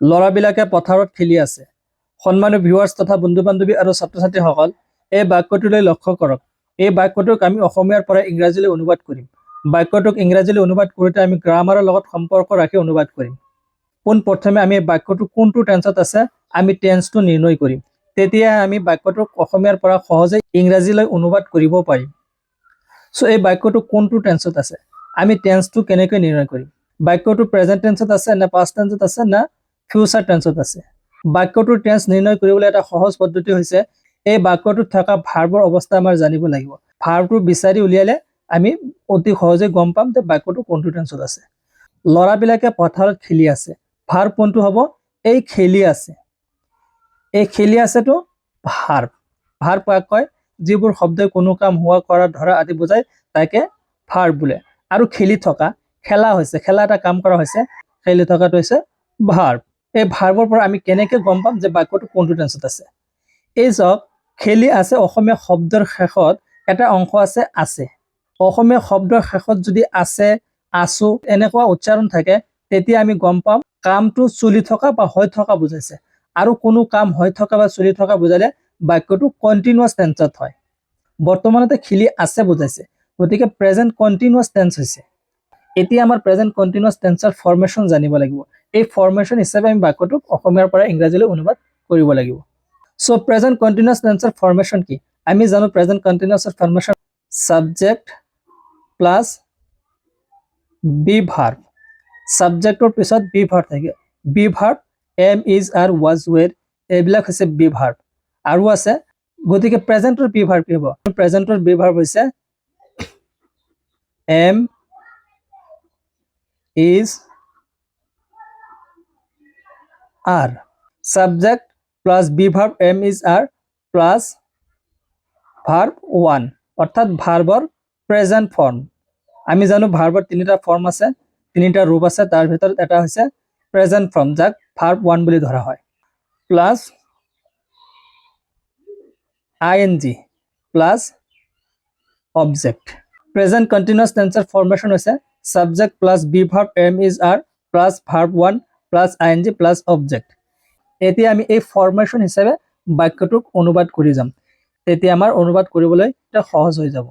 ল'ৰাবিলাকে পথাৰত খেলি আছে। সন্মানীয় ভিউৱাৰ্ছ তথা বন্ধু বান্ধৱী আৰু ছাত্ৰ ছাত্ৰীসকল, এই বাক্যটোলৈ লক্ষ্য কৰক। এই বাক্যটোক আমি অসমীয়াৰ পৰা ইংৰাজীলৈ অনুবাদ কৰিম। বাক্যটোক ইংৰাজীলৈ অনুবাদ কৰোঁতে আমি গ্ৰামাৰৰ লগত সম্পৰ্ক ৰাখি অনুবাদ কৰিম। পোনপ্ৰথমে আমি বাক্যটো কোনটো টেন্সত আছে আমি টেন্সটো নিৰ্ণয় কৰিম। তেতিয়া আমি বাক্যটোক অসমীয়াৰ পৰা সহজে ইংৰাজীলৈ অনুবাদ কৰিব পাৰিম। সো এই বাক্যটো কোনটো টেন্সত আছে আমি টেন্সটো কেনেকৈ নিৰ্ণয় কৰিম? বাক্যটো প্ৰেজেন্ট টেন্সত আছে না পাষ্ট টেন্সত আছে না ফিউচাৰ টেন্সত আছে? বাক্যটোৰ টেন্স নিৰ্ণয় কৰিবলৈ এটা সহজ পদ্ধতি হৈছে এই বাক্যটোত থকা ভাৰ্বৰ অৱস্থা আমাৰ জানিব লাগিব। ভাৰ্বটো বিচাৰি উলিয়ালে আমি অতি সহজে গম পাম যে বাক্যটো কোনটো টেন্সত আছে। ল'ৰাবিলাকে পথাৰত খেলি আছে। ভাৰ্ব কোনটো হ'ব? এই খেলি আছে। এই খেলি আছেটো ভাৰ্ব। ভাৰ্ব কাক কয়? যিবোৰ শব্দই কোনো কাম হোৱা, কৰা, ধৰা আদি বুজায় তাকে ভাৰ্ব বোলে। আৰু খেলি থকা, খেলা হৈছে, খেলা এটা কাম কৰা হৈছে, খেলি থকাটো হৈছে ভাৰ্ব। এই ভাৰ্বৰ পৰা আমি কেনেকৈ গম পাম যে বাক্যটো কোনটো টেন্সত আছে? এই চাওক, খেলি আছে অসমীয়া শব্দৰ শেষত এটা অংশ আছে আছে। অসমীয়া শব্দৰ শেষত যদি আছে, আছো এনেকুৱা উচ্চাৰণ থাকে তেতিয়া আমি গম পাম কামটো চলি থকা বা হৈ থকা বুজাইছে। আৰু কোনো কাম হৈ থকা বা চলি থকা বুজালে বাক্যটো কণ্টিনিউয়াছ টেন্সত হয়। বৰ্তমানতে খেলি আছে বুজাইছে, গতিকে প্ৰেজেন্ট কণ্টিনিউয়াছ টেন্স হৈছে। এতিয়া আমাৰ প্ৰেজেন্ট কণ্টিনিউয়াছ টেন্সৰ ফৰ্মেশ্যন জানিব লাগিব। এই ফৰ্মেশ্যন হিচাপে আমি বাক্যটোক অসমীয়াৰ পৰা ইংৰাজীলৈ অনুবাদ কৰিব লাগিব। সো প্ৰেজেন্ট কণ্টিনিউয়াছ টেন্সৰ ফৰ্মেশ্যন কি? আমি জানো প্ৰেজেন্ট কণ্টিনিউয়াছৰ formation subject plus be verb. সাবজেক্টৰ পিছত বি ভাৰ্ব থাকে। Be verb am, is, are, was, were এইবিলাক হৈছে বি ভাৰ্ব। আৰু আছে, গতিকে প্ৰেজেন্টৰ বি ভাৰ্ব কি হ'ব? প্ৰেজেন্টৰ বি ভাৰ্ব হৈছে am, is, are. Subject plus be verb am is are plus verb one, অর্থাৎ ভার্বর প্রেজেন্ট ফর্ম। আমি জানো ভার্বর তিনিটা ফর্ম আছে, তিনিটা রূপ আছে, তার ভিতৰত এটা হৈছে প্ৰেজেন্ট ফৰ্ম, যাক ভাৰ্ব ওয়ান বুলি ধৰা হয়। Plus ING plus object. Present continuous টেন্সৰ ফৰ্মেশ্যন হৈছে subject plus be verb am is are plus verb one plus ING plus object. এতিয়া আমি এই ফৰ্মেশ্যন হিচাপে বাক্যটোক অনুবাদ কৰি যাম, তেতিয়া আমাৰ অনুবাদ কৰিবলৈ এটা সহজ হৈ যাব।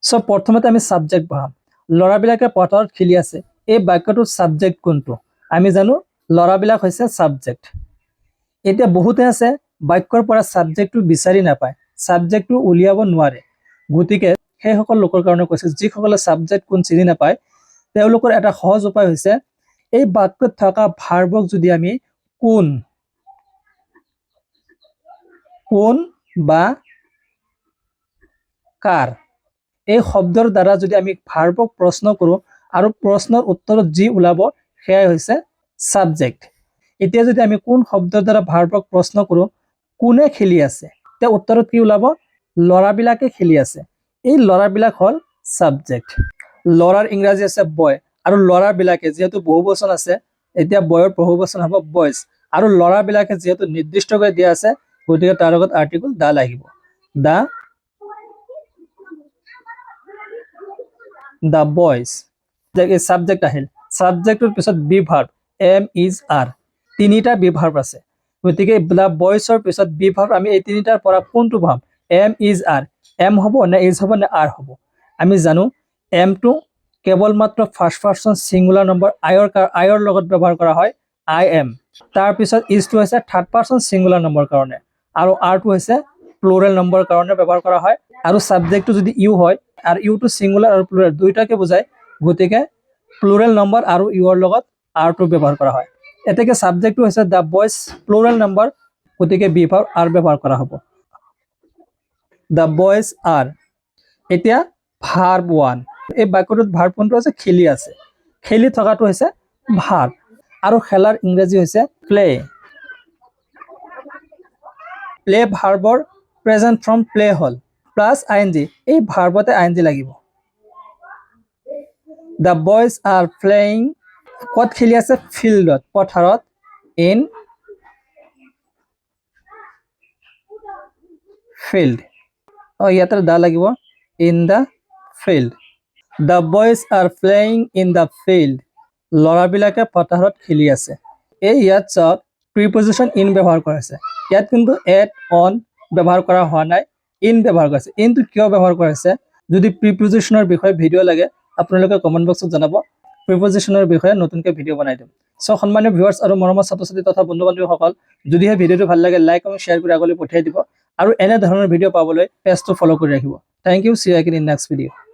সো প্ৰথমতে আমি সাবজেক্ট বহাম। ল'ৰাবিলাকে পথাৰত খেলি আছে। এই বাক্যটোৰ সাবজেক্ট কোনটো? আমি জানো ল'ৰাবিলাক হৈছে সাবজেক্ট। এতিয়া বহুতে আছে বাক্যৰ পৰা সাবজেক্টটো বিচাৰি নাপায়, সাবজেক্টটো উলিয়াব নোৱাৰে। গতিকে সেইসকল লোকৰ কাৰণে কৈছে যিসকলে সাবজেক্ট কোন চিনি নাপায় তেওঁলোকৰ এটা সহজ উপায় হৈছে এই বাক্যত থকা ভাৰ্বক যদি আমি কোন বা কাৰ এই শব্দৰ দ্বাৰা যদি আমি ভাৰ্বক প্ৰশ্ন কৰোঁ আৰু প্ৰশ্নৰ উত্তৰত যি ওলাব সেয়াই হৈছে সাবজেক্ট। এতিয়া যদি আমি কোন শব্দৰ দ্বাৰা ভাৰ্বক প্ৰশ্ন কৰোঁ কোনে খেলি আছে, তেতিয়া উত্তৰত কি ওলাব? ল'ৰাবিলাকে খেলি আছে। এই ল'ৰাবিলাক হ'ল সাবজেক্ট। ল'ৰাৰ ইংৰাজী আছে বয়, আৰু ল'ৰাবিলাকে যিহেতু বহুবচন আছে এতিয়া বয়ৰ বহুবচন হ'ব বয়জ। আৰু ল'ৰাবিলাকে যিহেতু নিৰ্দিষ্টকৈ দিয়া আছে গতিকে তাৰ লগত আৰ্টিকল দা লাগিব। The boys. এই সাবজেক্ট আহিল, সাবজেক্টৰ পিছত be verb am, is, are, তিনিটা বি ভাৰ্ব আছে। গতিকে দা বয়জৰ পিছত বি ভাৰ্ব আমি এই তিনিটাৰ পৰা কোনটো পাম? M, is, R. এম হ'ব নে ইজ হ'ব নে আৰ হ'ব? আমি জানো এমটো কেৱল মাত্ৰ ফাৰ্ষ্ট পাৰ্চন সিঙ্গুলাৰ নম্বৰ আইৰ লগত ব্যৱহাৰ কৰা হয়, আই এম। তাৰপিছত ইজটো হৈছে থাৰ্ড পাৰ্চন সিঙ্গুলাৰ নম্বৰ কাৰণে, আৰু আৰটো হৈছে প্লুৰেল নম্বৰ কাৰণে ব্যৱহাৰ কৰা হয়। আৰু সাবজেক্টটো যদি ইউ হয় আৰু ইউটো সিঙ্গুলাৰ আৰু প্লুৰেল দুইটাকে বুজায়, গতিকে প্লুৰেল নম্বৰ আৰু ইউৰ লগত আৰটো ব্যৱহাৰ কৰা হয়। এতেকে সাবজেক্টটো হৈছে দা বয়জ প্লুৰেল নম্বৰ, গতিকে বি ভাৰ্ব আৰ ব্যৱহাৰ কৰা হ'ব। দা বয়জ আৰ। এতিয়া ভাৰ্ব ওৱান। এই বাক্যটোত ভাৰ্ব কোনটো আছে? খেলি আছে। খেলি থকাটো হৈছে ভাৰ্ব, আৰু খেলাৰ ইংৰাজী হৈছে প্লে। প্লে ভাৰ্বৰ প্ৰেজেন্ট ফৰ্ম প্লে হ'ল প্লাস আইএনজি। এই ভাৰ্বতে আইএনজি লাগিব। The boys are playing. ক'ত খেলি আছে? ফিল্ডত, পথাৰত। In field. ইয়াতে দা লাগিব, in the field. The boys are playing in the field. ল'ৰাবিলাকে পথাৰত খেলি আছে। এই ইয়াত চাওক প্ৰিপজিশ্যন ইন ব্যৱহাৰ কৰা হৈছে। ইয়াত কিন্তু এট অন ব্যৱহাৰ কৰা হোৱা নাই, ইন ব্যৱহাৰ কৰা হৈছে। ইনটো কিয় ব্যৱহাৰ কৰা হৈছে? যদি প্ৰিপজিশ্যনৰ বিষয়ে ভিডিঅ' লাগে আপোনালোকে কমেণ্ট বক্সত জনাব, প্ৰিপজিশ্যনৰ বিষয়ে নতুনকৈ ভিডিঅ' বনাই দিম। চ' সন্মানীয় ভিউৱাৰ্ছ আৰু মৰমৰ ছাত্ৰ ছাত্ৰী তথা বন্ধু বান্ধৱীসকল, যদিহে ভিডিঅ'টো ভাল লাগে লাইক আৰু শ্বেয়াৰ কৰি আগলৈ পঠিয়াই দিব আৰু এনে ধৰণৰ ভিডিঅ' পাবলৈ পেজটো ফ'ল' কৰি ৰাখিব। Thank you, see you again in next video'.